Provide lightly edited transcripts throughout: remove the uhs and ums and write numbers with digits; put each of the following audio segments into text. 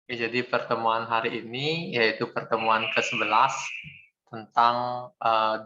Oke, jadi pertemuan hari ini yaitu pertemuan ke-11 tentang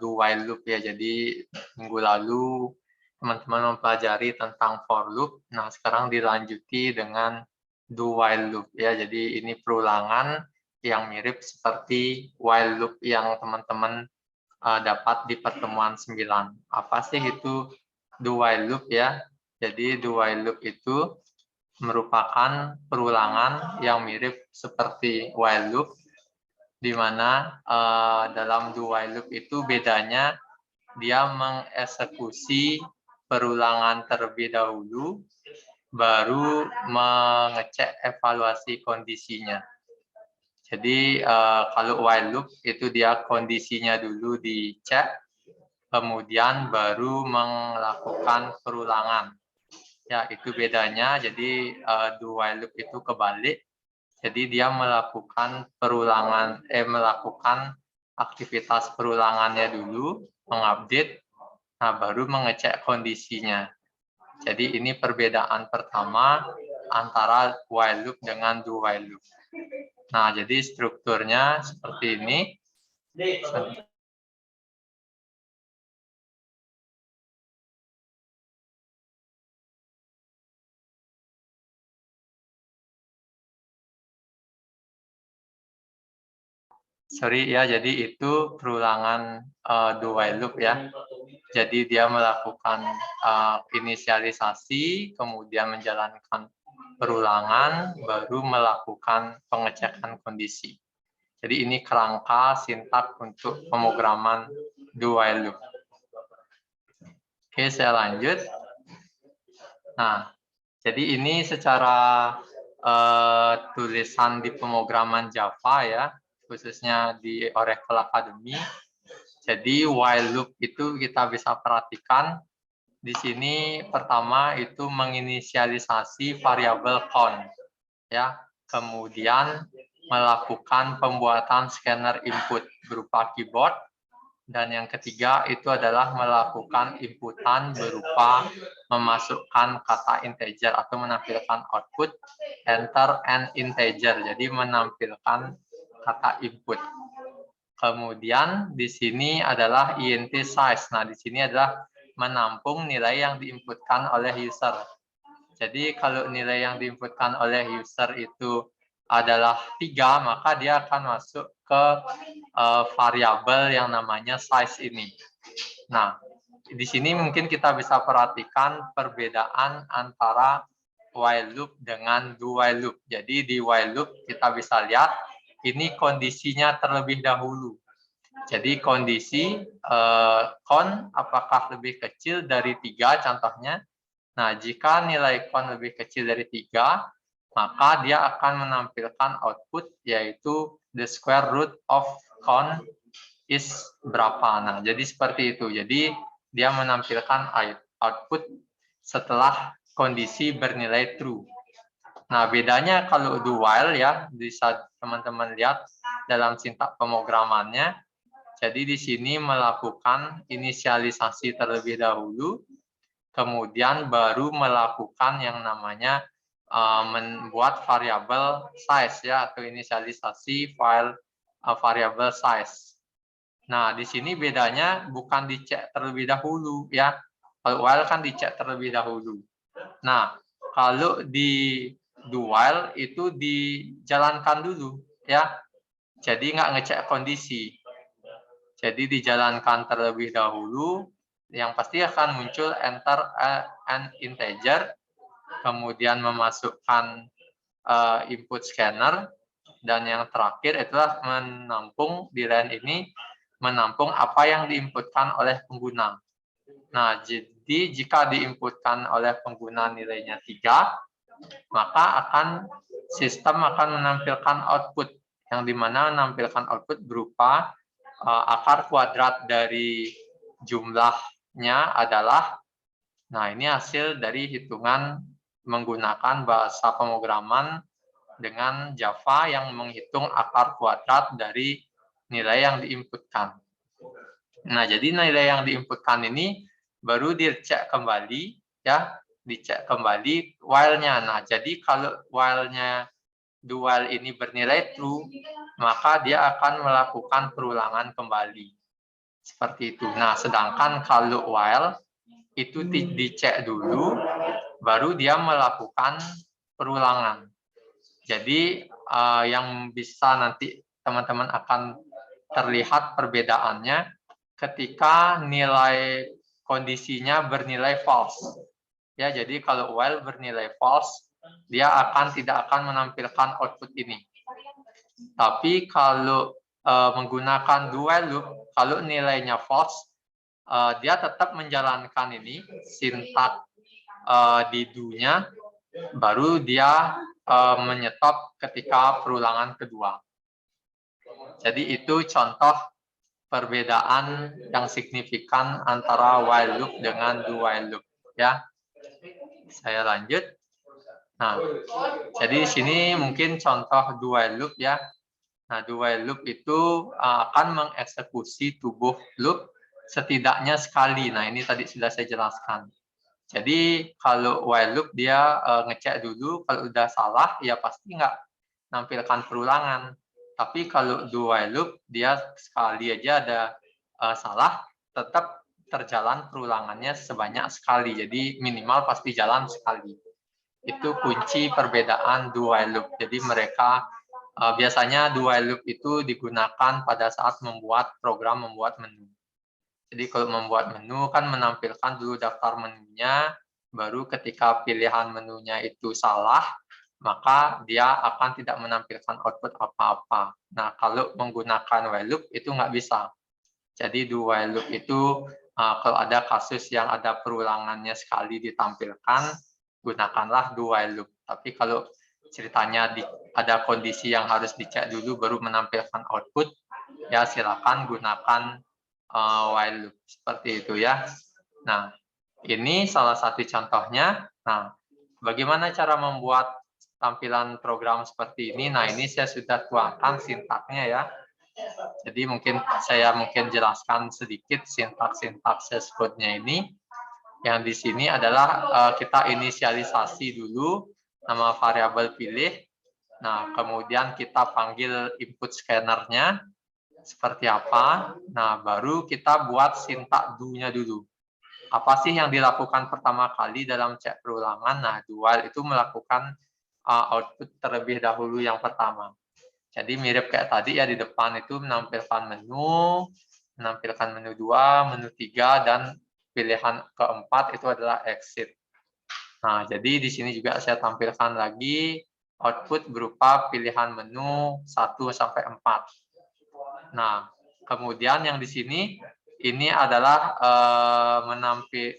do while loop ya. Jadi minggu lalu teman-teman mempelajari tentang for loop. Nah, sekarang dilanjuti dengan do while loop ya. Jadi ini perulangan yang mirip seperti while loop yang teman-teman dapat di pertemuan 9. Apa sih itu do while loop ya? Jadi do while loop itu merupakan perulangan yang mirip seperti while loop, di mana dalam do while loop itu bedanya dia mengeksekusi perulangan terlebih dahulu, baru mengecek evaluasi kondisinya. Jadi kalau while loop itu dia kondisinya dulu dicek, kemudian baru melakukan perulangan. Ya, itu bedanya. Jadi do while loop itu kebalik. Jadi dia melakukan melakukan aktivitas perulangannya dulu, mengupdate, nah baru mengecek kondisinya. Jadi ini perbedaan pertama antara while loop dengan do while loop. Nah, jadi strukturnya seperti ini. Sorry ya, jadi itu perulangan do while loop ya. Jadi dia melakukan inisialisasi, kemudian menjalankan perulangan, baru melakukan pengecekan kondisi. Jadi ini kerangka sintak untuk pemrograman do while loop. Oke, saya lanjut. Nah, jadi ini secara tulisan di pemrograman Java ya, khususnya di Oracle Academy. Jadi while loop itu kita bisa perhatikan di sini pertama itu menginisialisasi variabel count ya, kemudian melakukan pembuatan scanner input berupa keyboard, dan yang ketiga itu adalah melakukan inputan berupa memasukkan kata integer atau menampilkan output enter and integer, jadi menampilkan kata input. Kemudian di sini adalah int size. Nah, di sini adalah menampung nilai yang diinputkan oleh user. Jadi kalau nilai yang diinputkan oleh user itu adalah 3, maka dia akan masuk ke variabel yang namanya size ini. Nah, di sini mungkin kita bisa perhatikan perbedaan antara while loop dengan do while loop. Jadi di while loop kita bisa lihat ini kondisinya terlebih dahulu. Jadi kondisi count apakah lebih kecil dari 3 contohnya. Nah, jika nilai count lebih kecil dari 3, maka dia akan menampilkan output yaitu the square root of count is berapa. Nah, jadi seperti itu. Jadi dia menampilkan output setelah kondisi bernilai true. Nah, bedanya kalau do while ya, bisa teman-teman lihat dalam sintak pemrogramannya. Jadi di sini melakukan inisialisasi terlebih dahulu, kemudian baru melakukan yang namanya membuat variabel size ya, atau inisialisasi variabel size. Nah, di sini bedanya bukan dicek terlebih dahulu ya. Kalau while kan dicek terlebih dahulu. Nah, kalau di do while itu dijalankan dulu ya. Jadi nggak ngecek kondisi. Jadi dijalankan terlebih dahulu, yang pasti akan muncul enter an integer, kemudian memasukkan input scanner, dan yang terakhir itulah menampung di line ini, menampung apa yang diinputkan oleh pengguna. Nah, jadi jika diinputkan oleh pengguna nilainya 3, maka sistem akan menampilkan output, yang dimana menampilkan output berupa akar kuadrat dari jumlahnya adalah, nah ini hasil dari hitungan menggunakan bahasa pemrograman dengan Java yang menghitung akar kuadrat dari nilai yang diinputkan. Nah, jadi nilai yang diinputkan ini baru dicek kembali ya, dicek kembali while-nya. Nah, jadi kalau while-nya dual ini bernilai true, maka dia akan melakukan perulangan kembali. Seperti itu. Nah, sedangkan kalau while itu dicek dulu, baru dia melakukan perulangan. Jadi yang bisa nanti teman-teman akan terlihat perbedaannya ketika nilai kondisinya bernilai false. Ya, jadi kalau while bernilai false, dia tidak akan menampilkan output ini. Tapi kalau menggunakan do while loop, kalau nilainya false, dia tetap menjalankan ini sintak di do-nya, baru dia menyetop ketika perulangan kedua. Jadi itu contoh perbedaan yang signifikan antara while loop dengan do while loop. Ya, saya lanjut. Nah, jadi di sini mungkin contoh do while loop ya. Nah, do while loop itu akan mengeksekusi tubuh loop setidaknya sekali. Nah, ini tadi sudah saya jelaskan. Jadi kalau while loop dia ngecek dulu, kalau udah salah ya pasti nggak nampilkan perulangan. Tapi kalau do while loop dia sekali aja ada salah, tetap terjalan perulangannya sebanyak sekali. Jadi minimal pasti jalan sekali. Itu kunci perbedaan do while loop. Jadi mereka biasanya do while loop itu digunakan pada saat membuat program membuat menu. Jadi kalau membuat menu kan menampilkan dulu daftar menunya, baru ketika pilihan menunya itu salah, maka dia akan tidak menampilkan output apa-apa. Nah, kalau menggunakan while loop itu nggak bisa. Jadi do while loop itu kalau ada kasus yang ada perulangannya sekali ditampilkan, gunakanlah do while loop. Tapi kalau ceritanya ada kondisi yang harus dicek dulu baru menampilkan output, ya silakan gunakan while loop seperti itu ya. Nah, ini salah satu contohnya. Nah, bagaimana cara membuat tampilan program seperti ini? Nah, ini saya sudah tuangkan sintaknya ya. Jadi saya jelaskan sedikit sintaks code-nya ini. Yang di sini adalah kita inisialisasi dulu nama variabel pilih. Nah, kemudian kita panggil input scanner-nya seperti apa. Nah, baru kita buat sintak do-nya dulu. Apa sih yang dilakukan pertama kali dalam cek perulangan? Nah, do while itu melakukan output terlebih dahulu yang pertama. Jadi mirip kayak tadi ya, di depan itu menampilkan menu 2, menu 3, dan pilihan keempat itu adalah exit. Nah, jadi di sini juga saya tampilkan lagi output berupa pilihan menu 1 sampai 4. Nah, kemudian yang di sini ini adalah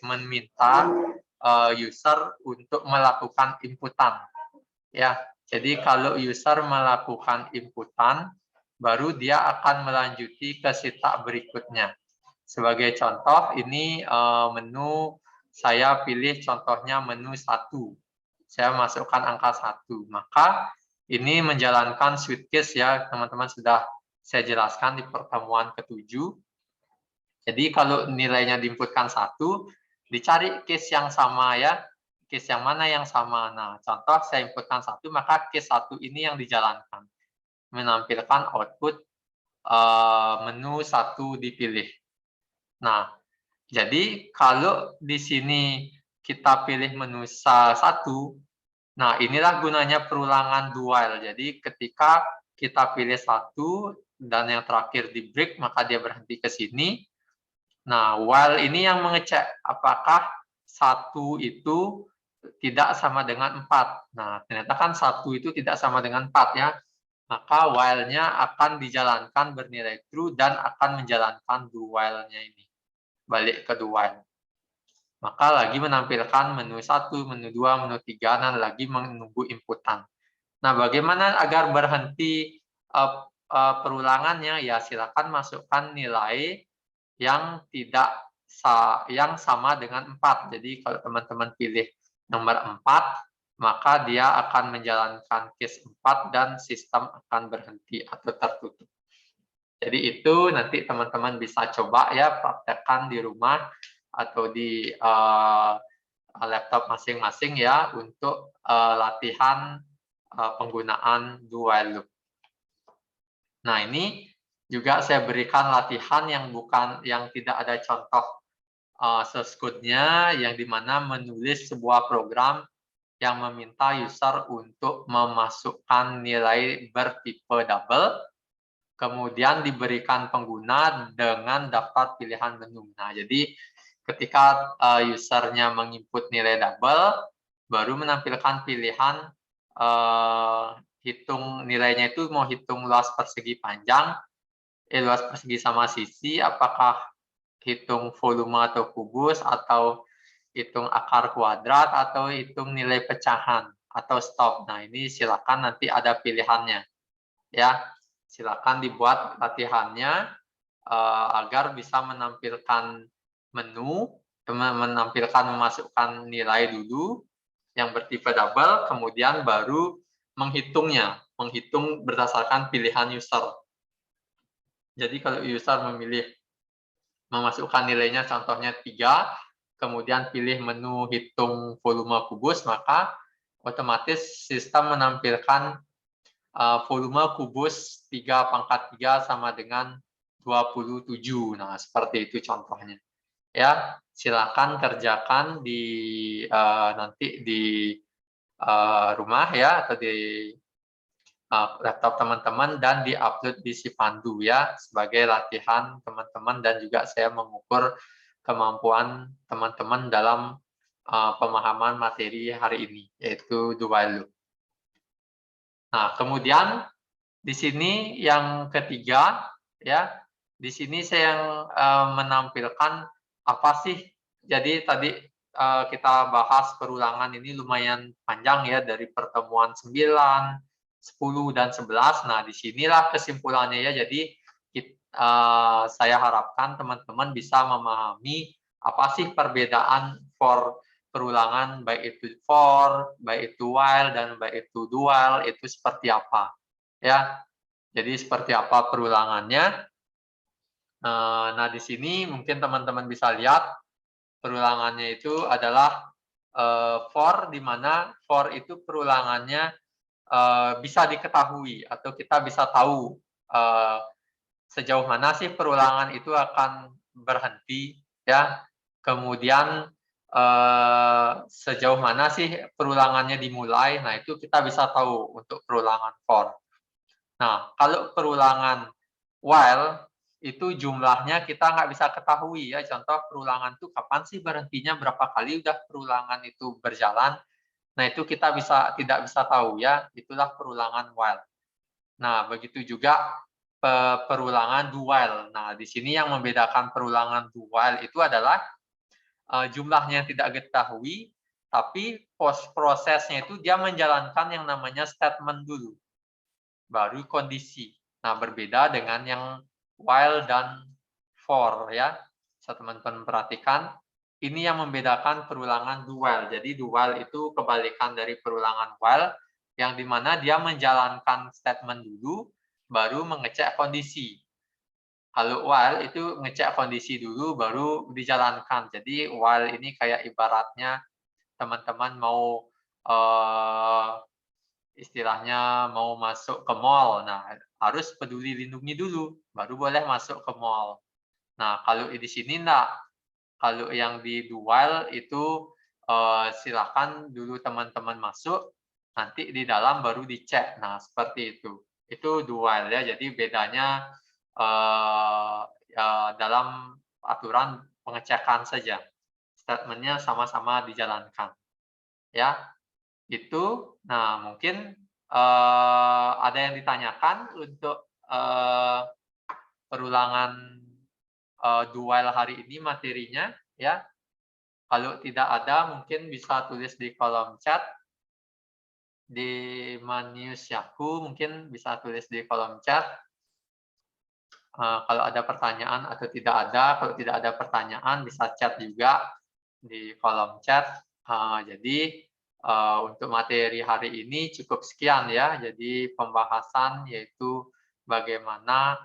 meminta user untuk melakukan inputan. Ya, jadi kalau user melakukan inputan, baru dia akan melanjuti ke sintak berikutnya. Sebagai contoh, ini menu saya pilih contohnya menu 1. Saya masukkan angka 1. Maka ini menjalankan switch case ya, teman-teman sudah saya jelaskan di pertemuan ke-7. Jadi kalau nilainya diinputkan 1, dicari case yang sama ya. Case yang mana yang sama? Nah, contoh saya inputkan 1, maka case 1 ini yang dijalankan. Menampilkan output menu 1 dipilih. Nah, jadi kalau di sini kita pilih menu 1, nah inilah gunanya perulangan do while. Jadi ketika kita pilih 1 dan yang terakhir di break, maka dia berhenti ke sini. Nah, while ini yang mengecek apakah 1 itu tidak sama dengan 4. Nah, ternyata kan 1 itu tidak sama dengan 4 ya. Maka while-nya akan dijalankan bernilai true dan akan menjalankan do while-nya ini. Balik ke do while. Maka lagi menampilkan menu 1, menu 2, menu 3, dan lagi menunggu inputan. Nah, bagaimana agar berhenti perulangannya? Ya, silakan masukkan nilai yang sama dengan 4. Jadi kalau teman-teman pilih nomor 4, maka dia akan menjalankan case 4 dan sistem akan berhenti atau tertutup. Jadi itu nanti teman-teman bisa coba ya, praktekkan di rumah atau di laptop masing-masing ya, untuk latihan penggunaan do while loop. Nah, ini juga saya berikan latihan yang tidak ada contoh source code-nya, yang dimana menulis sebuah program yang meminta user untuk memasukkan nilai bertipe double, kemudian diberikan pengguna dengan daftar pilihan menu. Nah, jadi ketika usernya menginput nilai double, baru menampilkan pilihan hitung nilainya itu mau hitung luas persegi panjang, luas persegi sama sisi, apakah hitung volume atau kubus, atau hitung akar kuadrat, atau hitung nilai pecahan, atau stop. Nah, ini silakan nanti ada pilihannya. Ya, silakan dibuat latihannya agar bisa menampilkan menu, menampilkan memasukkan nilai dulu yang bertipe double, kemudian baru menghitungnya, menghitung berdasarkan pilihan user. Jadi kalau user memilih memasukkan nilainya contohnya 3, kemudian pilih menu hitung volume kubus, maka otomatis sistem menampilkan volume kubus 3/3 sama dengan 27. Nah, seperti itu contohnya. Ya, silakan kerjakan nanti di rumah ya, atau di laptop teman-teman, dan diupload di Sipandu ya, sebagai latihan teman-teman, dan juga saya mengukur kemampuan teman-teman dalam pemahaman materi hari ini, yaitu do while loop. Nah, kemudian di sini yang ketiga ya, di sini saya menampilkan apa sih. Jadi tadi kita bahas perulangan ini lumayan panjang ya, dari pertemuan 9, 10, dan 11. Nah, disinilah kesimpulannya ya. Jadi saya harapkan teman-teman bisa memahami apa sih perbedaan for perulangan, baik itu for, baik itu while, dan baik itu do while, itu seperti apa. Ya, jadi seperti apa perulangannya. Nah, di sini mungkin teman-teman bisa lihat perulangannya itu adalah for, di mana for itu perulangannya bisa diketahui atau kita bisa tahu sejauh mana sih perulangan itu akan berhenti ya. Kemudian sejauh mana sih perulangannya dimulai. Nah, itu kita bisa tahu untuk perulangan for. Nah, kalau perulangan while itu jumlahnya kita nggak bisa ketahui ya. Contoh perulangan itu kapan sih berhentinya, berapa kali udah perulangan itu berjalan. Nah, itu kita tidak bisa tahu ya. Itulah perulangan while. Nah, begitu juga perulangan do while. Nah, di sini yang membedakan perulangan do while itu adalah jumlahnya yang tidak diketahui, tapi prosesnya itu dia menjalankan yang namanya statement dulu, baru kondisi. Nah, berbeda dengan yang while dan for ya. Bisa teman-teman perhatikan, ini yang membedakan perulangan do while. Jadi do while itu kebalikan dari perulangan while, yang dimana dia menjalankan statement dulu, baru mengecek kondisi. Kalau while itu ngecek kondisi dulu, baru dijalankan. Jadi while ini kayak ibaratnya teman-teman mau istilahnya mau masuk ke mall. Nah, harus peduli lindungi dulu, baru boleh masuk ke mall. Nah, kalau di sini enggak. Kalau yang di do while itu silakan dulu teman-teman masuk, nanti di dalam baru dicek. Nah, seperti itu. Itu do while ya. Jadi bedanya dalam aturan pengecekan saja. Statementnya sama-sama dijalankan. Ya, itu. Nah, mungkin ada yang ditanyakan untuk perulangan do while hari ini materinya ya. Kalau tidak ada, mungkin bisa tulis di kolom chat. Di Maniusyaku mungkin bisa tulis di kolom chat. Kalau ada pertanyaan atau tidak ada. Kalau tidak ada pertanyaan, bisa chat juga di kolom chat. Jadi untuk materi hari ini cukup sekian ya. Jadi pembahasan yaitu bagaimana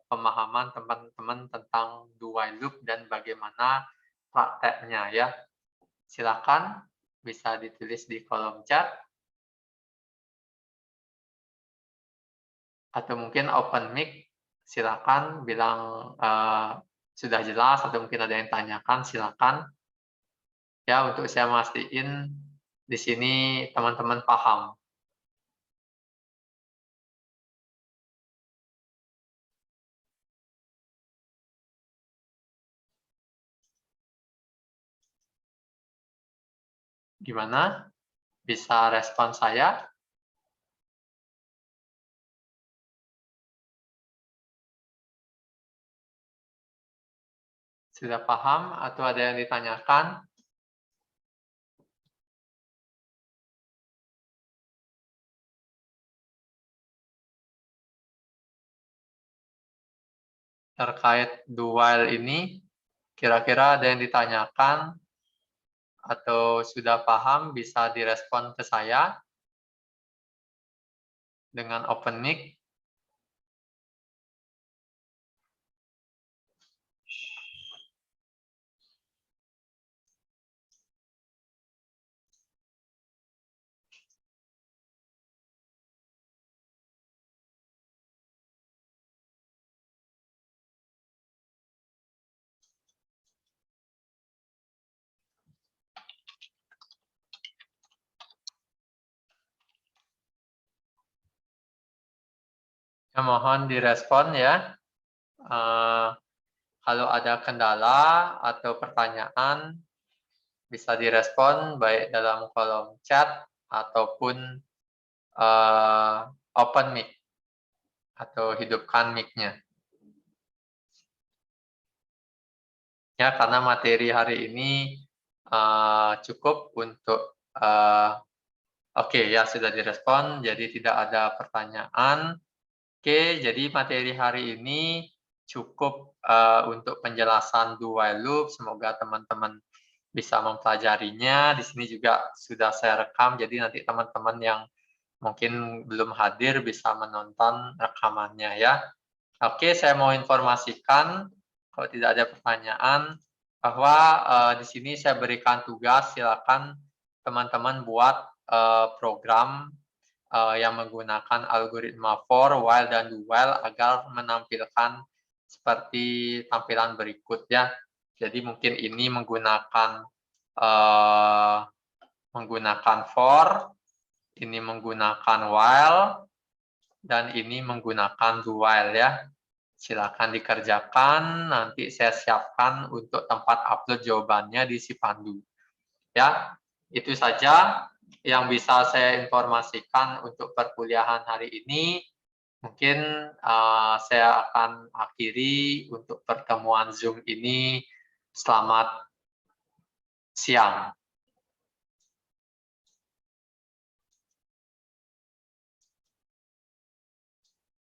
pemahaman teman-teman tentang do while loop dan bagaimana prakteknya ya. Silakan bisa ditulis di kolom chat. atau mungkin open mic, silakan bilang sudah jelas atau mungkin ada yang tanyakan, silakan. Ya, untuk saya mastiin di sini teman-teman paham. Gimana? Bisa respon saya? Sudah paham atau ada yang ditanyakan? Terkait do while ini, kira-kira ada yang ditanyakan atau sudah paham bisa direspon ke saya dengan open mic. Ya, mohon direspon ya. Kalau ada kendala atau pertanyaan, bisa direspon baik dalam kolom chat ataupun open mic atau hidupkan mic-nya. Ya, karena materi hari ini cukup untuk oke, ya sudah direspon, jadi tidak ada pertanyaan. Oke, jadi materi hari ini cukup untuk penjelasan do while loop. Semoga teman-teman bisa mempelajarinya. Di sini juga sudah saya rekam, jadi nanti teman-teman yang mungkin belum hadir bisa menonton rekamannya ya. Oke, saya mau informasikan kalau tidak ada pertanyaan bahwa di sini saya berikan tugas, silakan teman-teman buat program yang menggunakan algoritma for, while, dan do while agar menampilkan seperti tampilan berikut ya. Jadi mungkin ini menggunakan for, ini menggunakan while, dan ini menggunakan do while ya. Silakan dikerjakan, nanti saya siapkan untuk tempat upload jawabannya di Sipandu. Ya, itu saja yang bisa saya informasikan untuk perkuliahan hari ini. Mungkin saya akan akhiri untuk pertemuan Zoom ini. Selamat siang.